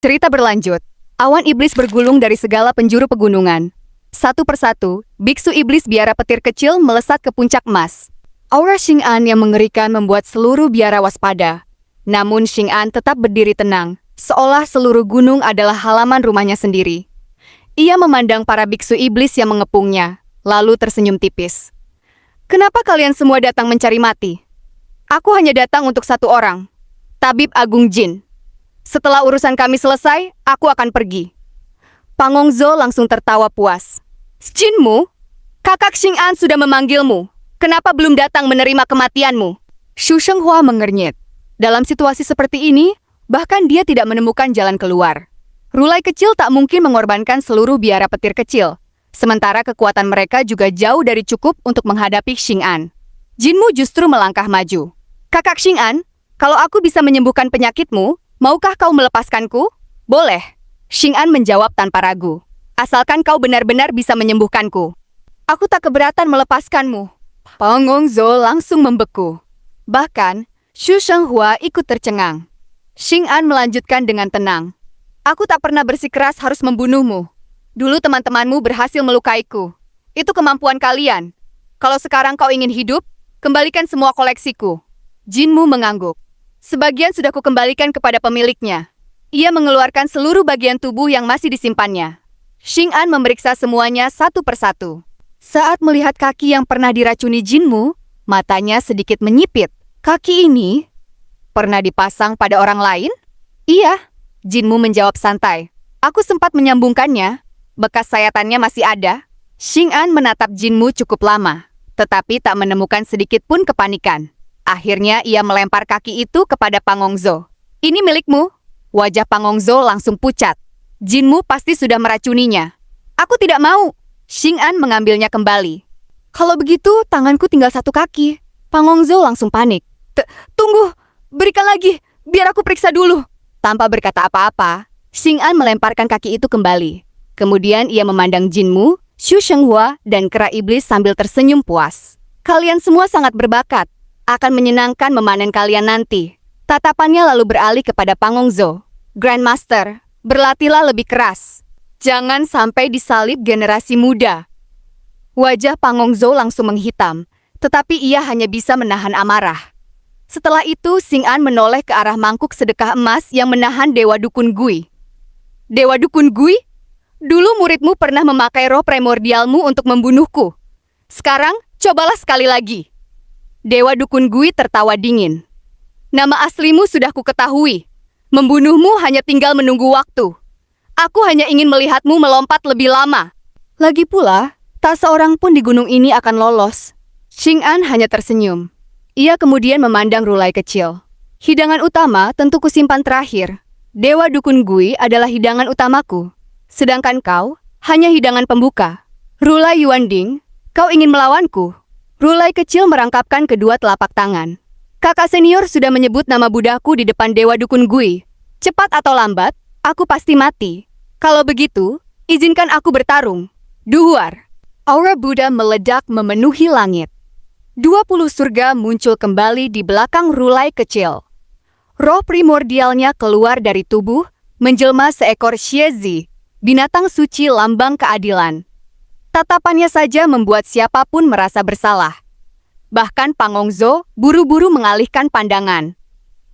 Cerita berlanjut. Awan iblis bergulung dari segala penjuru pegunungan. Satu persatu, biksu iblis biara petir kecil melesat ke puncak emas. Aura Xing'an yang mengerikan membuat seluruh biara waspada. Namun Xing'an tetap berdiri tenang, seolah seluruh gunung adalah halaman rumahnya sendiri. Ia memandang para biksu iblis yang mengepungnya, lalu tersenyum tipis. "Kenapa kalian semua datang mencari mati? Aku hanya datang untuk satu orang, Tabib Agung Jin. Setelah urusan kami selesai, aku akan pergi." Pang Hongzhou langsung tertawa puas. "Jinmu, kakak Xing'an sudah memanggilmu. Kenapa belum datang menerima kematianmu?" Xu Shenghua mengernyit. Dalam situasi seperti ini, bahkan dia tidak menemukan jalan keluar. Rulai kecil tak mungkin mengorbankan seluruh biara petir kecil, sementara kekuatan mereka juga jauh dari cukup untuk menghadapi Xing'an. Jinmu justru melangkah maju. "Kakak Xing'an, kalau aku bisa menyembuhkan penyakitmu, maukah kau melepaskanku?" "Boleh," Xing'an menjawab tanpa ragu. "Asalkan kau benar-benar bisa menyembuhkanku." "Aku tak keberatan melepaskanmu." Pang Hongzhou langsung membeku. Bahkan, Xu Shenghua ikut tercengang. Xing'an melanjutkan dengan tenang. "Aku tak pernah bersikeras harus membunuhmu. Dulu teman-temanmu berhasil melukaiku. Itu kemampuan kalian. Kalau sekarang kau ingin hidup, kembalikan semua koleksiku." Jinmu mengangguk. "Sebagian sudah kukembalikan kepada pemiliknya." Ia mengeluarkan seluruh bagian tubuh yang masih disimpannya. Xing'an memeriksa semuanya satu persatu. Saat melihat kaki yang pernah diracuni Jinmu, matanya sedikit menyipit. "Kaki ini pernah dipasang pada orang lain?" "Iya," Jinmu menjawab santai. "Aku sempat menyambungkannya. Bekas sayatannya masih ada." Xing'an menatap Jinmu cukup lama, tetapi tak menemukan sedikit pun kepanikan. Akhirnya ia melempar kaki itu kepada Pang Hongzhou. "Ini milikmu." Wajah Pang Hongzhou langsung pucat. "Jinmu pasti sudah meracuninya." "Aku tidak mau." Xing'an mengambilnya kembali. "Kalau begitu, tanganku tinggal satu kaki." Pang Hongzhou langsung panik. Tunggu, berikan lagi, biar aku periksa dulu." Tanpa berkata apa-apa, Xing'an melemparkan kaki itu kembali. Kemudian ia memandang Jinmu, Xu Shenghua, dan kera iblis sambil tersenyum puas. "Kalian semua sangat berbakat. Akan menyenangkan memanen kalian nanti." Tatapannya lalu beralih kepada Pang Hongzhou. "Grandmaster, berlatihlah lebih keras. Jangan sampai disalib generasi muda." Wajah Pang Hongzhou langsung menghitam, tetapi ia hanya bisa menahan amarah. Setelah itu, Xing'an menoleh ke arah mangkuk sedekah emas yang menahan Dewa Dukun Gui. "Dewa Dukun Gui? Dulu muridmu pernah memakai roh primordialmu untuk membunuhku. Sekarang, cobalah sekali lagi." Dewa Dukun Gui tertawa dingin. "Nama aslimu sudah kuketahui. Membunuhmu hanya tinggal menunggu waktu. Aku hanya ingin melihatmu melompat lebih lama." Lagi pula, tak seorang pun di gunung ini akan lolos. Xing'an hanya tersenyum. Ia kemudian memandang Rulai kecil. "Hidangan utama tentu kusimpan terakhir. Dewa Dukun Gui adalah hidangan utamaku. Sedangkan kau, hanya hidangan pembuka. Rulai Yuanding, kau ingin melawanku?" Rulai kecil merangkapkan kedua telapak tangan. "Kakak senior sudah menyebut nama budaku di depan Dewa Dukun Gui. Cepat atau lambat, aku pasti mati. Kalau begitu, izinkan aku bertarung." Duar. Aura Buddha meledak memenuhi langit. 20 surga muncul kembali di belakang Rulai kecil. Roh primordialnya keluar dari tubuh, menjelma seekor Xiezi, binatang suci lambang keadilan. Tatapannya saja membuat siapapun merasa bersalah. Bahkan Pang Hongzhou buru-buru mengalihkan pandangan.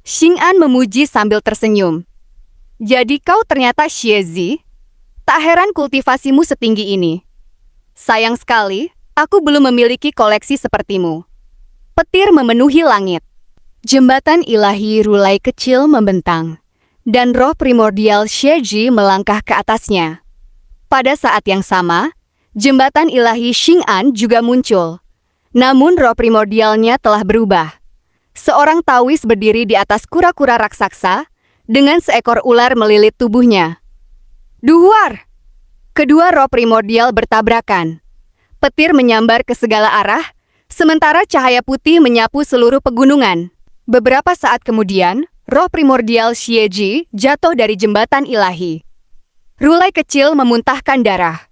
Xing'an memuji sambil tersenyum. "Jadi kau ternyata Xiezi? Tak heran kultivasimu setinggi ini. Sayang sekali, aku belum memiliki koleksi sepertimu." Petir memenuhi langit. Jembatan ilahi Rulai kecil membentang, dan roh primordial Xieji melangkah ke atasnya. Pada saat yang sama, jembatan ilahi Xing'an juga muncul. Namun roh primordialnya telah berubah. Seorang tawis berdiri di atas kura-kura raksasa, dengan seekor ular melilit tubuhnya. Duar! Kedua roh primordial bertabrakan. Petir menyambar ke segala arah, sementara cahaya putih menyapu seluruh pegunungan. Beberapa saat kemudian, roh primordial Xieji jatuh dari jembatan ilahi. Rulai kecil memuntahkan darah.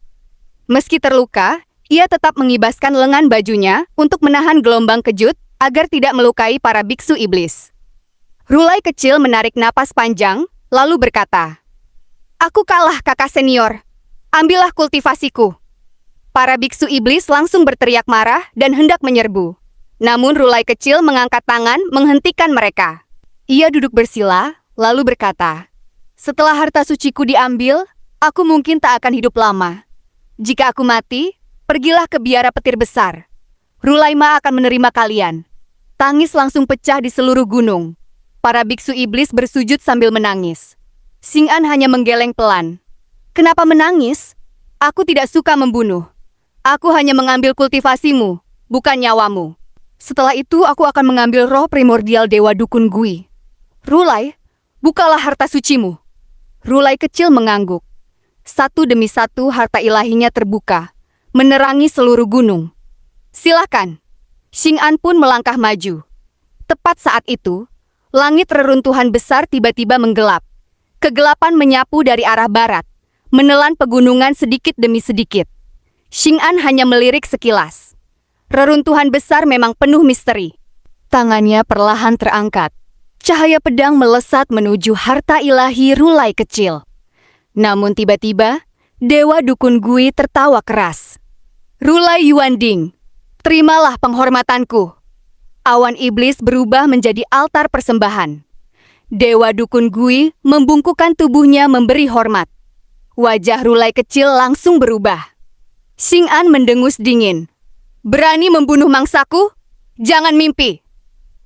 Meski terluka, ia tetap mengibaskan lengan bajunya untuk menahan gelombang kejut agar tidak melukai para biksu iblis. Rulai kecil menarik napas panjang, lalu berkata, Aku kalah, kakak senior. Ambillah kultivasiku. Para biksu iblis langsung berteriak marah dan hendak menyerbu. Namun Rulai kecil mengangkat tangan menghentikan mereka. Ia duduk bersila, lalu berkata, "Setelah harta suciku diambil, aku mungkin tak akan hidup lama. Jika aku mati, pergilah ke biara petir besar. Rulaima akan menerima kalian." Tangis langsung pecah di seluruh gunung. Para biksu iblis bersujud sambil menangis. Xing'an hanya menggeleng pelan. "Kenapa menangis? Aku tidak suka membunuh. Aku hanya mengambil kultivasimu, bukan nyawamu. Setelah itu aku akan mengambil roh primordial Dewa Dukun Gui. Rulai, bukalah harta sucimu." Rulai kecil mengangguk. Satu demi satu harta ilahinya terbuka, menerangi seluruh gunung. "Silakan." Xing'an pun melangkah maju. Tepat saat itu, langit reruntuhan besar tiba-tiba menggelap. Kegelapan menyapu dari arah barat, menelan pegunungan sedikit demi sedikit. Xing'an hanya melirik sekilas. Reruntuhan besar memang penuh misteri. Tangannya perlahan terangkat. Cahaya pedang melesat menuju harta ilahi Rulai kecil. Namun tiba-tiba, Dewa Dukun Gui tertawa keras. "Rulai Yuanding, terimalah penghormatanku." Awan iblis berubah menjadi altar persembahan. Dewa Dukun Gui membungkukkan tubuhnya memberi hormat. Wajah Rulai kecil langsung berubah. Xing'an mendengus dingin. "Berani membunuh mangsaku? Jangan mimpi."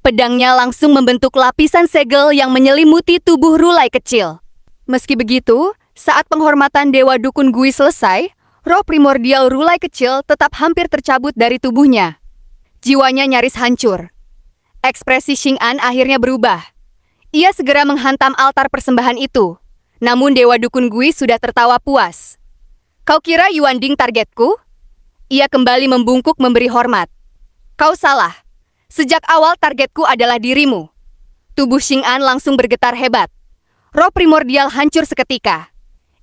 Pedangnya langsung membentuk lapisan segel yang menyelimuti tubuh Rulai kecil. Meski begitu, saat penghormatan Dewa Dukun Gui selesai, roh primordial Rulai kecil tetap hampir tercabut dari tubuhnya. Jiwanya nyaris hancur. Ekspresi Xing'an akhirnya berubah. Ia segera menghantam altar persembahan itu. Namun Dewa Dukun Gui sudah tertawa puas. "Kau kira Yuanding targetku?" Ia kembali membungkuk memberi hormat. "Kau salah. Sejak awal targetku adalah dirimu." Tubuh Xing'an langsung bergetar hebat. Roh primordial hancur seketika.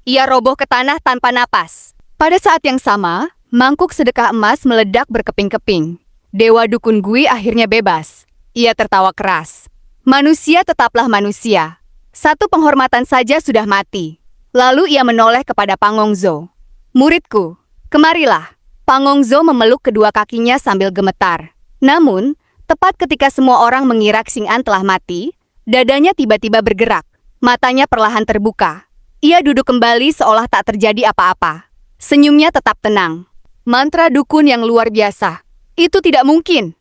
Ia roboh ke tanah tanpa napas. Pada saat yang sama, mangkuk sedekah emas meledak berkeping-keping. Dewa Dukun Gui akhirnya bebas. Ia tertawa keras. Manusia tetaplah manusia. Satu penghormatan saja sudah mati. Lalu ia menoleh kepada Pangongzo. "Muridku, kemarilah." Pangongzo memeluk kedua kakinya sambil gemetar. Namun, tepat ketika semua orang mengira Xing'an telah mati, dadanya tiba-tiba bergerak. Matanya perlahan terbuka. Ia duduk kembali seolah tak terjadi apa-apa. Senyumnya tetap tenang. Mantra dukun yang luar biasa. Itu tidak mungkin.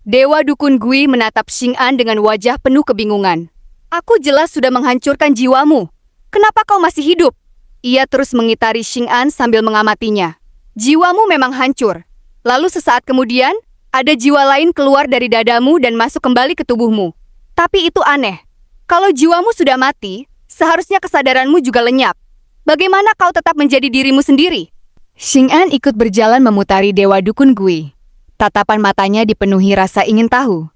Dewa Dukun Gui menatap Xing'an dengan wajah penuh kebingungan. "Aku jelas sudah menghancurkan jiwamu. Kenapa kau masih hidup?" Ia terus mengitari Xing'an sambil mengamatinya. "Jiwamu memang hancur. Lalu sesaat kemudian, ada jiwa lain keluar dari dadamu dan masuk kembali ke tubuhmu. Tapi itu aneh. Kalau jiwamu sudah mati, seharusnya kesadaranmu juga lenyap. Bagaimana kau tetap menjadi dirimu sendiri?" Xing'an ikut berjalan memutari Dewa Dukun Gui. Tatapan matanya dipenuhi rasa ingin tahu.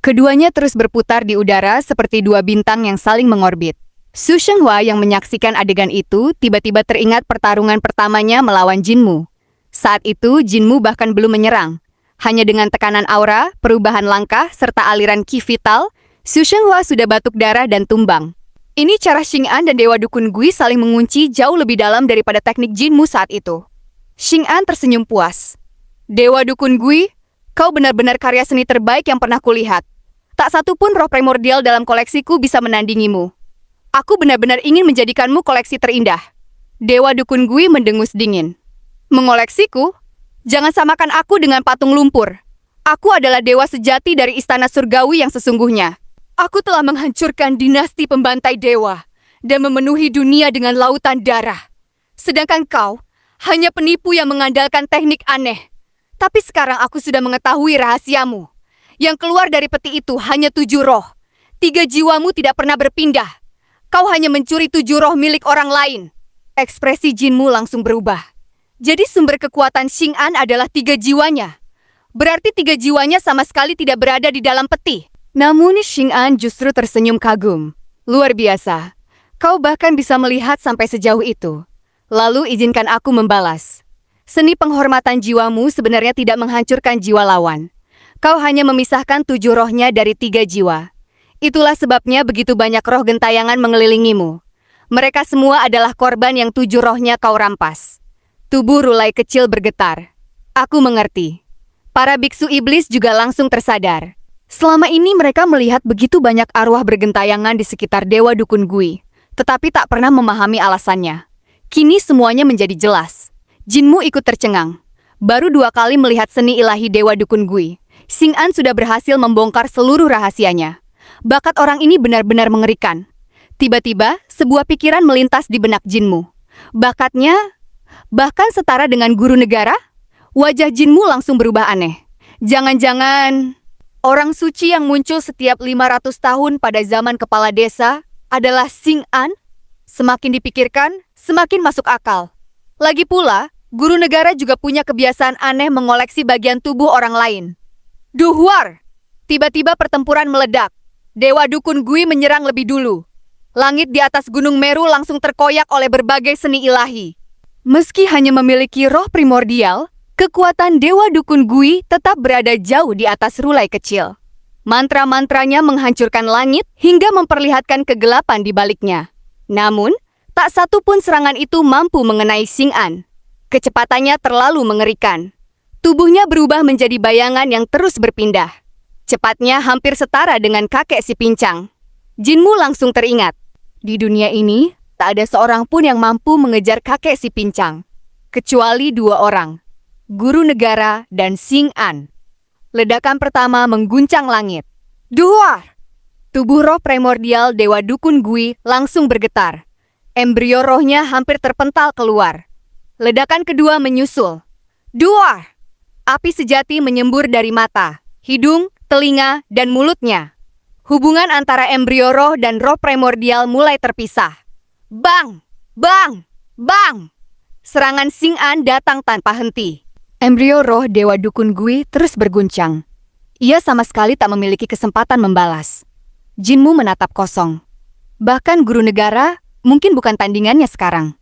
Keduanya terus berputar di udara seperti dua bintang yang saling mengorbit. Su Shenghua yang menyaksikan adegan itu tiba-tiba teringat pertarungan pertamanya melawan Jinmu. Saat itu Jinmu bahkan belum menyerang. Hanya dengan tekanan aura, perubahan langkah, serta aliran ki vital, Su Shenghua sudah batuk darah dan tumbang. Ini cara Xing'an dan Dewa Dukun Gui saling mengunci jauh lebih dalam daripada teknik Jinmu saat itu. Xing'an tersenyum puas. "Dewa Dukun Gui, kau benar-benar karya seni terbaik yang pernah kulihat. Tak satu pun roh primordial dalam koleksiku bisa menandingimu. Aku benar-benar ingin menjadikanmu koleksi terindah." Dewa Dukun Gui mendengus dingin. "Mengoleksiku? Jangan samakan aku dengan patung lumpur. Aku adalah dewa sejati dari istana surgawi yang sesungguhnya. Aku telah menghancurkan dinasti pembantai dewa dan memenuhi dunia dengan lautan darah. Sedangkan kau hanya penipu yang mengandalkan teknik aneh. Tapi sekarang aku sudah mengetahui rahasiamu. Yang keluar dari peti itu hanya 7 roh. 3 jiwamu tidak pernah berpindah. Kau hanya mencuri 7 roh milik orang lain." Ekspresi Jinmu langsung berubah. Jadi sumber kekuatan Xing'an adalah 3 jiwanya. Berarti 3 jiwanya sama sekali tidak berada di dalam peti. Namun Xing'an justru tersenyum kagum. "Luar biasa. Kau bahkan bisa melihat sampai sejauh itu. Lalu izinkan aku membalas. Seni penghormatan jiwamu sebenarnya tidak menghancurkan jiwa lawan. Kau hanya memisahkan 7 rohnya dari 3 jiwa. Itulah sebabnya begitu banyak roh gentayangan mengelilingimu. Mereka semua adalah korban yang 7 rohnya kau rampas. Tubuh Rulai kecil bergetar. Aku mengerti. Para biksu iblis juga langsung tersadar. Selama ini mereka melihat begitu banyak arwah bergentayangan di sekitar Dewa Dukun Gui, tetapi tak pernah memahami alasannya. Kini semuanya menjadi jelas. Jinmu ikut tercengang. Baru 2 kali melihat seni ilahi Dewa Dukun Gui, Xing'an sudah berhasil membongkar seluruh rahasianya. Bakat orang ini benar-benar mengerikan. Tiba-tiba, sebuah pikiran melintas di benak Jinmu. Bakatnya, bahkan setara dengan guru negara? Wajah Jinmu langsung berubah aneh. Jangan-jangan, orang suci yang muncul setiap 500 tahun pada zaman kepala desa adalah Xing'an? Semakin dipikirkan, semakin masuk akal. Lagi pula, guru negara juga punya kebiasaan aneh mengoleksi bagian tubuh orang lain. Duhwar! Tiba-tiba pertempuran meledak. Dewa Dukun Gui menyerang lebih dulu. Langit di atas Gunung Meru langsung terkoyak oleh berbagai seni ilahi. Meski hanya memiliki roh primordial, kekuatan Dewa Dukun Gui tetap berada jauh di atas Rulai kecil. Mantra-mantranya menghancurkan langit hingga memperlihatkan kegelapan di baliknya. Namun, tak satu pun serangan itu mampu mengenai Xing'an. Kecepatannya terlalu mengerikan. Tubuhnya berubah menjadi bayangan yang terus berpindah. Cepatnya hampir setara dengan kakek si pincang. Jinmu langsung teringat. Di dunia ini, tak ada seorang pun yang mampu mengejar kakek si pincang. Kecuali 2 orang. Guru negara dan Xing'an. Ledakan pertama mengguncang langit. Duar! Tubuh roh primordial Dewa Dukun Gui langsung bergetar. Embrio rohnya hampir terpental keluar. Ledakan kedua menyusul. Duar! Api sejati menyembur dari mata, hidung, telinga, dan mulutnya. Hubungan antara embrio roh dan roh primordial mulai terpisah. Bang! Bang! Bang! Serangan Xing'an datang tanpa henti. Embrio roh Dewa Dukun Gui terus berguncang. Ia sama sekali tak memiliki kesempatan membalas. Jinmu menatap kosong. Bahkan guru negara mungkin bukan tandingannya sekarang.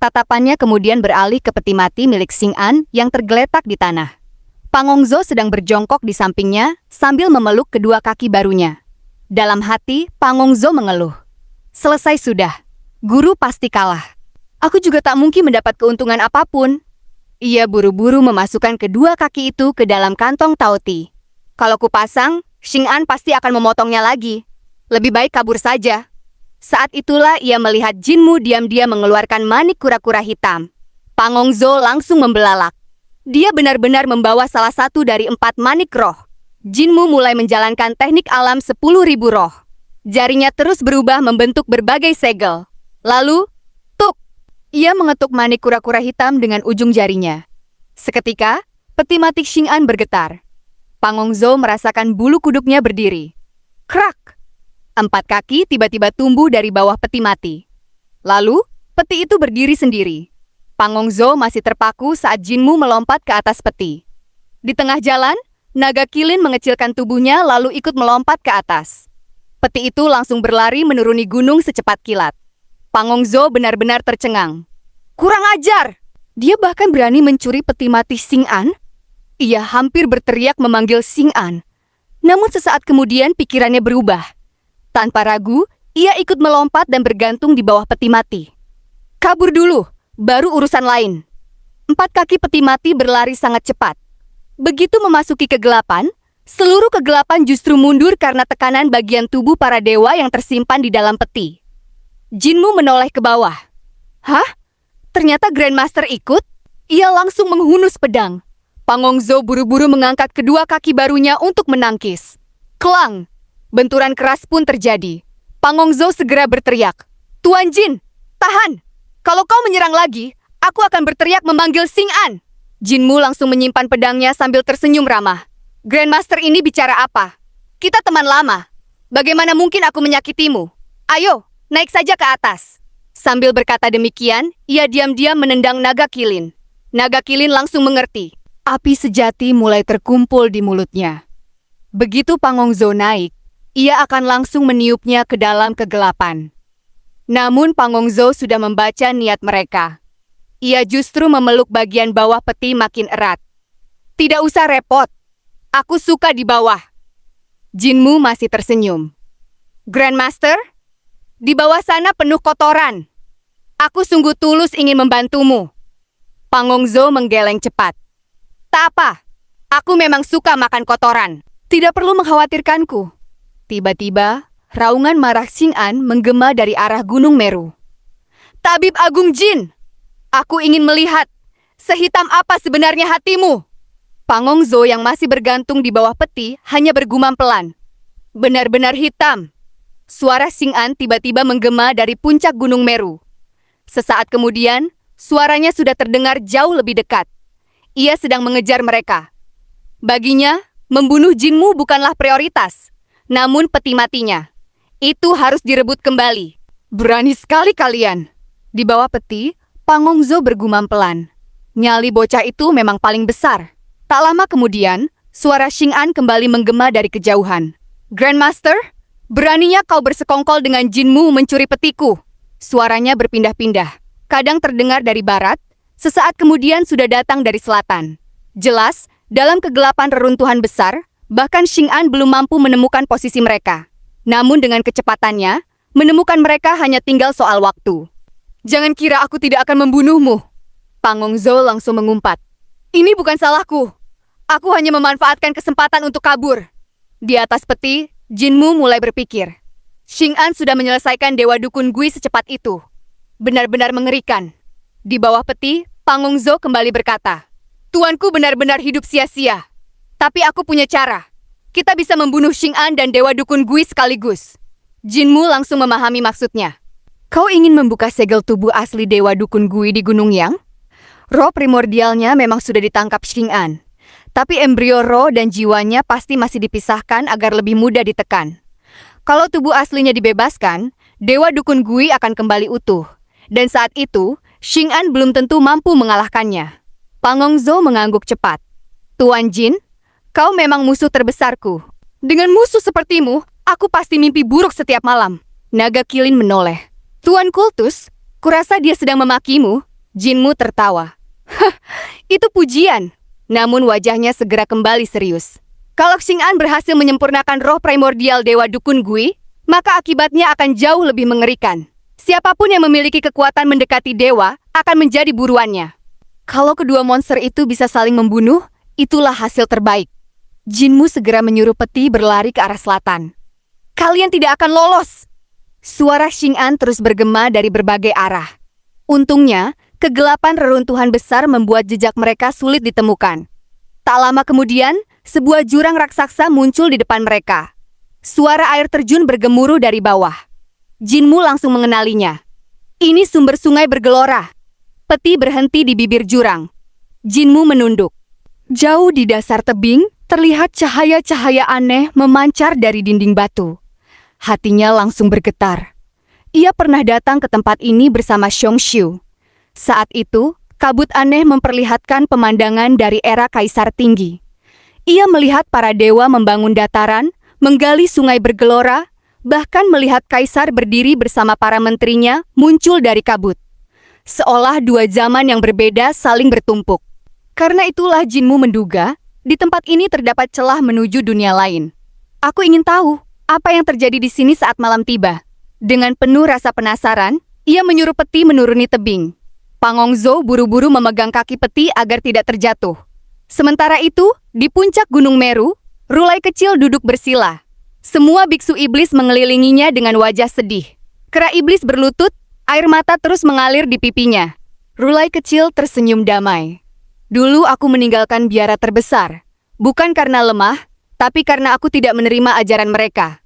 Tatapannya kemudian beralih ke peti mati milik Xing'an yang tergeletak di tanah. Pangongzo sedang berjongkok di sampingnya sambil memeluk kedua kaki barunya. Dalam hati, Pangongzo mengeluh. Selesai sudah. Guru pasti kalah. Aku juga tak mungkin mendapat keuntungan apapun. Ia buru-buru memasukkan kedua kaki itu ke dalam kantong Taoti. Kalau kupasang, Xing'an pasti akan memotongnya lagi. Lebih baik kabur saja. Saat itulah ia melihat Jinmu diam-diam mengeluarkan manik kura-kura hitam. Pangongzo langsung membelalak. Dia benar-benar membawa salah satu dari 4 manik roh. Jinmu mulai menjalankan teknik alam 10.000 roh. Jarinya terus berubah membentuk berbagai segel. Lalu, tuk! Ia mengetuk manik kura-kura hitam dengan ujung jarinya. Seketika, peti mati Xing'an bergetar. Pangongzo merasakan bulu kuduknya berdiri. Krak! 4 kaki tiba-tiba tumbuh dari bawah peti mati. Lalu, peti itu berdiri sendiri. Pangongzo masih terpaku saat Jinmu melompat ke atas peti. Di tengah jalan, naga kilin mengecilkan tubuhnya lalu ikut melompat ke atas. Peti itu langsung berlari menuruni gunung secepat kilat. Pangongzo benar-benar tercengang. Kurang ajar! Dia bahkan berani mencuri peti mati Xing'an? Ia hampir berteriak memanggil Xing'an. Namun sesaat kemudian pikirannya berubah. Tanpa ragu, ia ikut melompat dan bergantung di bawah peti mati. Kabur dulu! Baru urusan lain. 4 kaki peti mati berlari sangat cepat. Begitu memasuki kegelapan, seluruh kegelapan justru mundur karena tekanan bagian tubuh para dewa yang tersimpan di dalam peti. Jinmu menoleh ke bawah. Hah? Ternyata Grandmaster ikut? Ia langsung menghunus pedang. Pangongzo buru-buru mengangkat kedua kaki barunya untuk menangkis. Klang! Benturan keras pun terjadi. Pangongzo segera berteriak. Tuan Jin, tahan! Kalau kau menyerang lagi, aku akan berteriak memanggil Xing'an. Jinmu langsung menyimpan pedangnya sambil tersenyum ramah. Grandmaster ini bicara apa? Kita teman lama. Bagaimana mungkin aku menyakitimu? Ayo, naik saja ke atas. Sambil berkata demikian, ia diam-diam menendang naga kilin. Naga kilin langsung mengerti. Api sejati mulai terkumpul di mulutnya. Begitu Pangongzo naik, ia akan langsung meniupnya ke dalam kegelapan. Namun Pangongzo sudah membaca niat mereka. Ia justru memeluk bagian bawah peti makin erat. Tidak usah repot. Aku suka di bawah. Jinmu masih tersenyum. Grandmaster? Di bawah sana penuh kotoran. Aku sungguh tulus ingin membantumu. Pangongzo menggeleng cepat. Tak apa, aku memang suka makan kotoran. Tidak perlu mengkhawatirkanku. Tiba-tiba, raungan marah Xing'an menggema dari arah Gunung Meru. Tabib Agung Jin, aku ingin melihat sehitam apa sebenarnya hatimu. Pangongzo yang masih bergantung di bawah peti hanya bergumam pelan. Benar-benar hitam. Suara Xing'an tiba-tiba menggema dari puncak Gunung Meru. Sesaat kemudian, suaranya sudah terdengar jauh lebih dekat. Ia sedang mengejar mereka. Baginya, membunuh Jinmu bukanlah prioritas, namun peti matinya. Itu harus direbut kembali. Berani sekali kalian. Di bawah peti, Pangongzo bergumam pelan. Nyali bocah itu memang paling besar. Tak lama kemudian, suara Xing'an kembali menggema dari kejauhan. Grandmaster, beraninya kau bersekongkol dengan Jinmu mencuri petiku. Suaranya berpindah-pindah. Kadang terdengar dari barat, sesaat kemudian sudah datang dari selatan. Jelas, dalam kegelapan reruntuhan besar, bahkan Xing'an belum mampu menemukan posisi mereka. Namun dengan kecepatannya, menemukan mereka hanya tinggal soal waktu. Jangan kira aku tidak akan membunuhmu. Pangongzo langsung mengumpat. Ini bukan salahku. Aku hanya memanfaatkan kesempatan untuk kabur. Di atas peti, Jinmu mulai berpikir. Xing'an sudah menyelesaikan Dewa Dukun Gui secepat itu. Benar-benar mengerikan. Di bawah peti, Pangongzo kembali berkata, Tuanku benar-benar hidup sia-sia. Tapi aku punya cara. Kita bisa membunuh Xing'an dan Dewa Dukun Gui sekaligus. Jinmu langsung memahami maksudnya. Kau ingin membuka segel tubuh asli Dewa Dukun Gui di Gunung Yang? Roh primordialnya memang sudah ditangkap Xing'an. Tapi embrio roh dan jiwanya pasti masih dipisahkan agar lebih mudah ditekan. Kalau tubuh aslinya dibebaskan, Dewa Dukun Gui akan kembali utuh. Dan saat itu, Xing'an belum tentu mampu mengalahkannya. Pangongzo mengangguk cepat. Tuan Jin, kau memang musuh terbesarku. Dengan musuh sepertimu, aku pasti mimpi buruk setiap malam. Naga Kilin menoleh. Tuan Kultus, kurasa dia sedang memakimu. Jinmu tertawa. Hah, itu pujian. Namun wajahnya segera kembali serius. Kalau Xing'an berhasil menyempurnakan roh primordial Dewa Dukun Gui, maka akibatnya akan jauh lebih mengerikan. Siapapun yang memiliki kekuatan mendekati dewa akan menjadi buruannya. Kalau kedua monster itu bisa saling membunuh, itulah hasil terbaik. Jinmu segera menyuruh peti berlari ke arah selatan. Kalian tidak akan lolos! Suara Xing'an terus bergema dari berbagai arah. Untungnya, kegelapan reruntuhan besar membuat jejak mereka sulit ditemukan. Tak lama kemudian, sebuah jurang raksasa muncul di depan mereka. Suara air terjun bergemuruh dari bawah. Jinmu langsung mengenalinya. Ini sumber sungai bergelora. Peti berhenti di bibir jurang. Jinmu menunduk. Jauh di dasar tebing, terlihat cahaya-cahaya aneh memancar dari dinding batu. Hatinya langsung bergetar. Ia pernah datang ke tempat ini bersama Xiongxiu. Saat itu, kabut aneh memperlihatkan pemandangan dari era Kaisar Tinggi. Ia melihat para dewa membangun dataran, menggali sungai bergelora, bahkan melihat Kaisar berdiri bersama para menterinya muncul dari kabut. Seolah dua zaman yang berbeda saling bertumpuk. Karena itulah Jinmu menduga, di tempat ini terdapat celah menuju dunia lain. Aku ingin tahu, apa yang terjadi di sini saat malam tiba. Dengan penuh rasa penasaran, ia menyuruh peti menuruni tebing. Pangongzo buru-buru memegang kaki peti agar tidak terjatuh. Sementara itu, di puncak Gunung Meru, Rulai kecil duduk bersila. Semua biksu iblis mengelilinginya dengan wajah sedih. Kera iblis berlutut, air mata terus mengalir di pipinya. Rulai kecil tersenyum damai. Dulu aku meninggalkan biara terbesar. Bukan karena lemah, tapi karena aku tidak menerima ajaran mereka.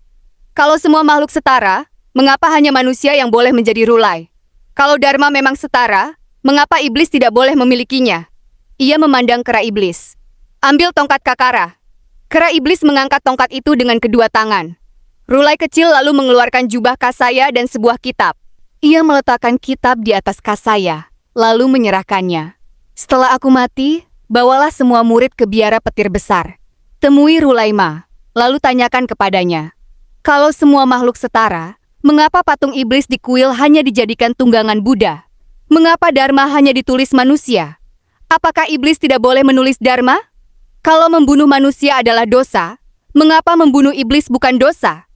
Kalau semua makhluk setara, mengapa hanya manusia yang boleh menjadi Rulai? Kalau Dharma memang setara, mengapa iblis tidak boleh memilikinya? Ia memandang kera iblis. Ambil tongkat Kakara. Kera iblis mengangkat tongkat itu dengan kedua tangan. Rulai kecil lalu mengeluarkan jubah Kasaya dan sebuah kitab. Ia meletakkan kitab di atas Kasaya, lalu menyerahkannya. Setelah aku mati, bawalah semua murid ke biara petir besar. Temui Rulaima, lalu tanyakan kepadanya. Kalau semua makhluk setara, mengapa patung iblis di kuil hanya dijadikan tunggangan Buddha? Mengapa Dharma hanya ditulis manusia? Apakah iblis tidak boleh menulis Dharma? Kalau membunuh manusia adalah dosa, mengapa membunuh iblis bukan dosa?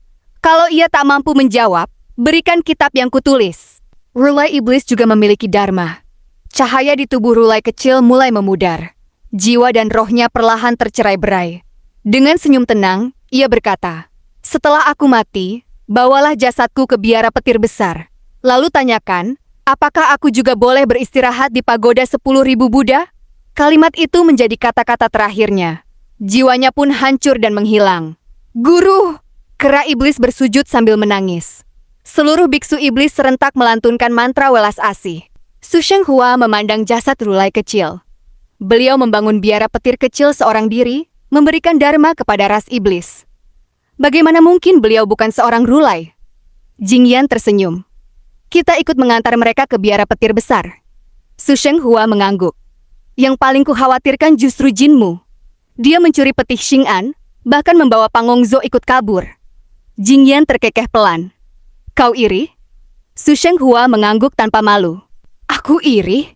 Kalau ia tak mampu menjawab, Berikan kitab yang kutulis. Rulai iblis juga memiliki dharma. Cahaya di tubuh Rulai kecil mulai memudar. Jiwa dan rohnya perlahan tercerai-berai. Dengan senyum tenang, ia berkata, "Setelah aku mati, bawalah jasadku ke biara petir besar. Lalu tanyakan, apakah aku juga boleh beristirahat di pagoda 10.000 Buddha?" Kalimat itu menjadi kata-kata terakhirnya. Jiwanya pun hancur dan menghilang. "Guru!" Kera iblis bersujud sambil menangis. Seluruh biksu iblis serentak melantunkan mantra welas asih. Su Shenghua memandang jasad Rulai kecil. Beliau membangun biara petir kecil seorang diri, memberikan dharma kepada ras iblis. Bagaimana mungkin beliau bukan seorang Rulai? Jingyan tersenyum. "Kita ikut mengantar mereka ke biara petir besar." Su Shenghua mengangguk. "Yang paling kukhawatirkan justru Jinmu. Dia mencuri peti Xing'an, bahkan membawa Pangongzo ikut kabur." Jingyan terkekeh pelan. "Kau iri?" Su Shenghua mengangguk tanpa malu. "Aku iri?"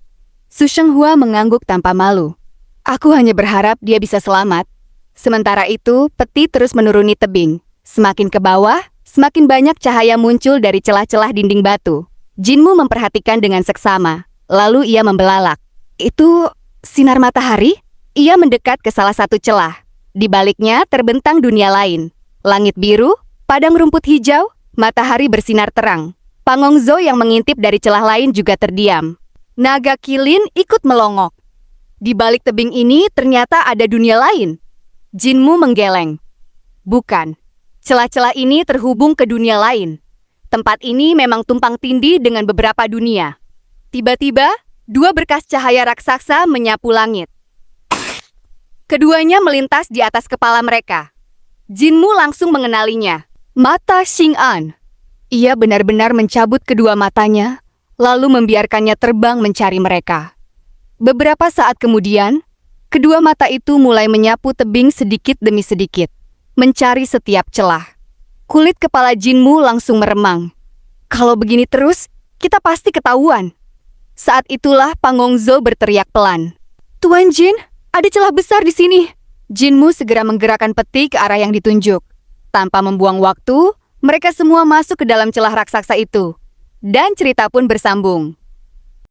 Su Shenghua mengangguk tanpa malu. "Aku hanya berharap dia bisa selamat." Sementara itu, peti terus menuruni tebing. Semakin ke bawah, semakin banyak cahaya muncul dari celah-celah dinding batu. Jinmu memperhatikan dengan seksama. Lalu ia membelalak. "Itu sinar matahari?" Ia mendekat ke salah satu celah. Di baliknya terbentang dunia lain. Langit biru, padang rumput hijau, matahari bersinar terang. Pangongzo yang mengintip dari celah lain juga terdiam. Naga Kilin ikut melongok. Di balik tebing ini ternyata ada dunia lain. Jinmu menggeleng. "Bukan. Celah-celah ini terhubung ke dunia lain. Tempat ini memang tumpang tindih dengan beberapa dunia." Tiba-tiba, dua berkas cahaya raksasa menyapu langit. Keduanya melintas di atas kepala mereka. Jinmu langsung mengenalinya. Mata Xing'an. Ia benar-benar mencabut kedua matanya, lalu membiarkannya terbang mencari mereka. Beberapa saat kemudian, kedua mata itu mulai menyapu tebing sedikit demi sedikit, mencari setiap celah. Kulit kepala Jinmu langsung meremang. "Kalau begini terus, kita pasti ketahuan." Saat itulah Pangongzo berteriak pelan. "Tuan Jin, ada celah besar di sini." Jinmu segera menggerakkan peti ke arah yang ditunjuk. Tanpa membuang waktu, mereka semua masuk ke dalam celah raksasa itu. Dan cerita pun bersambung.